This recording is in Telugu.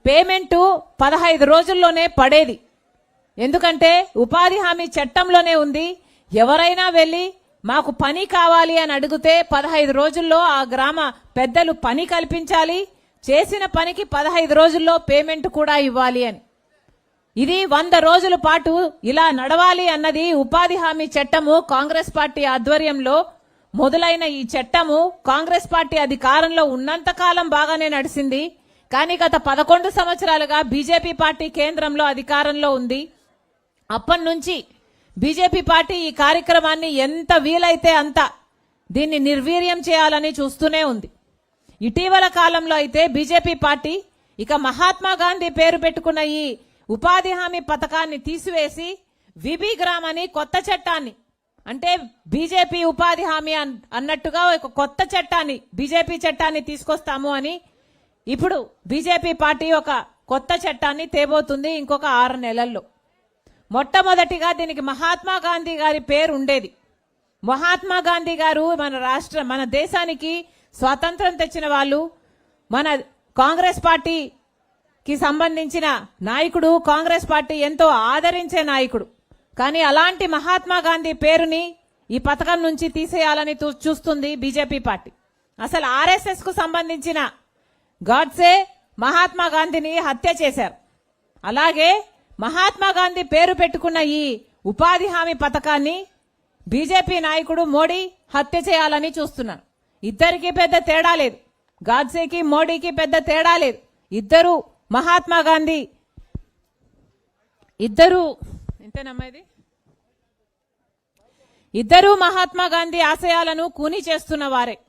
పేమెంటు 15 రోజుల్లోనే పడేది. ఎందుకంటే ఉపాధి హామీ చట్టంలోనే ఉంది. ఎవరైనా వెళ్ళి మాకు పని కావాలి అని అడిగితే 15 రోజుల్లో ఆ గ్రామ పెద్దలు పని కల్పించాలి, చేసిన పనికి 15 రోజుల్లో పేమెంట్ కూడా ఇవ్వాలి అని. ఇది 100 రోజుల పాటు ఇలా నడవాలి అన్నది ఉపాధి హామీ చట్టము. కాంగ్రెస్ పార్టీ ఆధ్వర్యంలో మొదలైన ఈ చట్టము కాంగ్రెస్ పార్టీ అధికారంలో ఉన్నంత కాలం బాగానే నడిచింది. కానీ గత 11 సంవత్సరాలుగా బీజేపీ పార్టీ కేంద్రంలో అధికారంలో ఉంది. అప్పటి నుంచి బీజేపీ పార్టీ ఈ కార్యక్రమాన్ని ఎంత వీలైతే అంత దీన్ని నిర్వీర్యం చేయాలని చూస్తూనే ఉంది. ఇటీవల కాలంలో అయితే బీజేపీ పార్టీ ఇక మహాత్మా గాంధీ పేరు పెట్టుకున్న ఈ ఉపాధి హామీ పథకాన్ని తీసివేసి విబి గ్రామ్ అని కొత్త చట్టాన్ని, అంటే బీజేపీ ఉపాధి హామీ అన్నట్టుగా ఒక కొత్త చట్టాన్ని, బీజేపీ చట్టాన్ని తీసుకొస్తాము అని ఇప్పుడు బీజేపీ పార్టీ ఒక కొత్త చట్టాన్ని తేబోతుంది ఇంకొక 6 నెలల్లో. మొట్టమొదటిగా దీనికి మహాత్మా గాంధీ గారి పేరు ఉండేది. మహాత్మా గాంధీ గారు మన దేశానికి స్వాతంత్రం తెచ్చిన వాళ్ళు, మన కాంగ్రెస్ పార్టీకి సంబంధించిన నాయకుడు, కాంగ్రెస్ పార్టీ ఎంతో ఆదరించే నాయకుడు. కానీ అలాంటి మహాత్మా గాంధీ పేరుని ఈ పథకం నుంచి తీసేయాలని చూస్తుంది బీజేపీ పార్టీ. అసలు ఆర్ఎస్ఎస్ కు సంబంధించిన గాడ్సే మహాత్మా గాంధీని హత్య చేశారు. అలాగే మహాత్మా గాంధీ పేరు పెట్టుకున్న ఈ ఉపాధి హామీ పథకాన్ని బీజేపీ నాయకుడు మోడీ హత్య చేయాలని చూస్తున్నారు. ఇద్దరికి పెద్ద తేడా లేదు. గాడ్సేకి మోడీకి పెద్ద తేడా లేదు. ఇద్దరు మహాత్మా గాంధీ, ఇద్దరు మహాత్మా గాంధీ ఆశయాలను కూని చేస్తున్న వారే.